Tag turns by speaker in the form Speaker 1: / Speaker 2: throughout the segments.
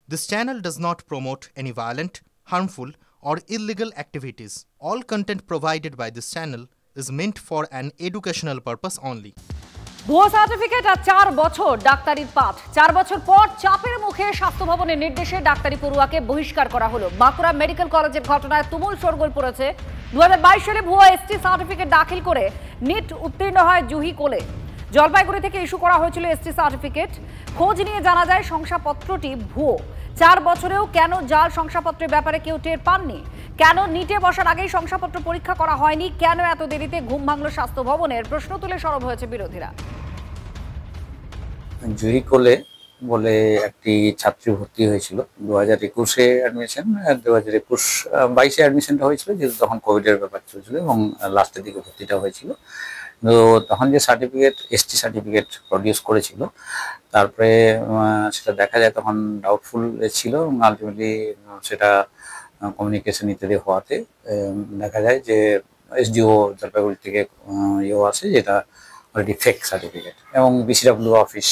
Speaker 1: This channel does not promote any violent, harmful, or illegal activities. All content provided by this channel is meant for an educational purpose only.
Speaker 2: ভুয়ো certificate আর 4 বছর ডাক্তারির পাঠ। 4 বছর পর চাপের মুখে স্বাস্থ্য ভবনের নির্দেশে ডাক্তারি পড়ুয়াকে বহিষ্কার করা হলো। বাঁকুড়া মেডিকেল কলেজের ঘটনায় তুমুল শোরগোল পড়েছে। 2022 সালে ভুয়ো এসটি সার্টিফিকেট দাখিল করে নিট উত্তীর্ণ হয় জুহি কোলে। জলপাইগুড়ি থেকে ইস্যু করা হয়েছিল এসটি সার্টিফিকেট। খোঁজ নিয়ে জানা যায় শংসাপত্রটি ভুয়ো। 4 বছরেও কেন জাল শংসাপত্রের ব্যাপারে কেউ টের পাননি? কেন নিটে বসার আগেই শংসাপত্র পরীক্ষা করা হয়নি? কেন এত দেরিতে ঘুম ভাঙল স্বাস্থ্য ভবনের? প্রশ্ন তুলে সরব হয়েছে বিরোধীরা।
Speaker 3: জুহি কোলে বলে একটি ছাত্রী ভর্তি হয়েছিল 2021-এ অ্যাডমিশন, 2022-এ অ্যাডমিশনটা হয়েছিল, যেহেতু তখন কোভিডের ব্যাপার চলছিল এবং লাস্টের দিকে ভর্তিটা হয়েছিল। তো তখন যে সার্টিফিকেট এসটি সার্টিফিকেট প্রডিউস করেছিল, তারপরে সেটা দেখা যায় তখন ডাউটফুল ছিল এবং আলটিমেটলি সেটা কমিউনিকেশন ইত্যাদি হওয়াতে দেখা যায় যে এসডিও জলপাইগুড়ি থেকে ইয়েও আসে, যেটা অলরেডি ফেক সার্টিফিকেট, এবং বিসিডব্লিউ অফিস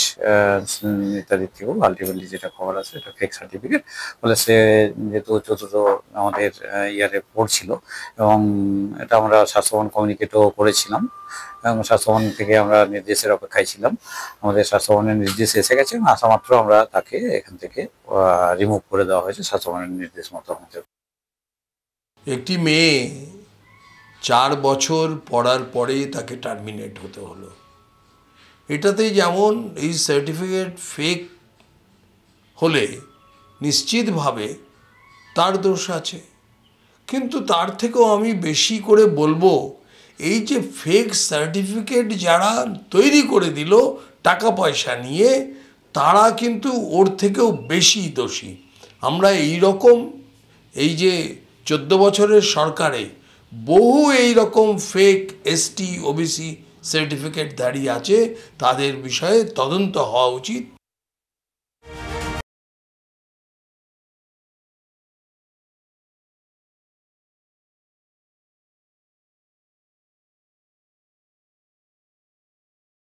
Speaker 3: ইত্যাদি থেকেও আলটিমেটলি যেটা খবর আছে এটা ফেক সার্টিফিকেট বলে। সে যেহেতু চতুর্থ আমাদের ইয়ারে পড়ছিল এবং এটা আমরা স্বাস্থ্যভবন কমিউনিকেটও করেছিলাম এবং স্বাস্থ্যভবন থেকে আমরা নির্দেশের অপেক্ষায় ছিলাম। আমাদের স্বাস্থ্যভবনের নির্দেশ এসে গেছে এবং আসা মাত্র আমরা তাকে এখান থেকে রিমুভ করে দেওয়া হয়েছে স্বাস্থ্যভবনের নির্দেশ মতো। আমাদের
Speaker 4: একটি মেয়ে 4 বছর পড়ার পরেই তাকে টার্মিনেট হতে হলো। এটাতেই যেমন এই সার্টিফিকেট ফেক হলে নিশ্চিতভাবে তার দোষ আছে, কিন্তু তার থেকেও আমি বেশি করে বলবো এই যে ফেক সার্টিফিকেট যারা তৈরি করে দিল টাকা পয়সা নিয়ে, তারা কিন্তু ওর থেকেও বেশি দোষী। আমরা এই রকম এই যে 14 বছরের সরকারে বহু এই রকম ফেক এসটি ওবিসি সার্টিফিকেট দাঁড়িয়ে আছে, তাদের বিষয়ে তদন্ত হওয়া উচিত।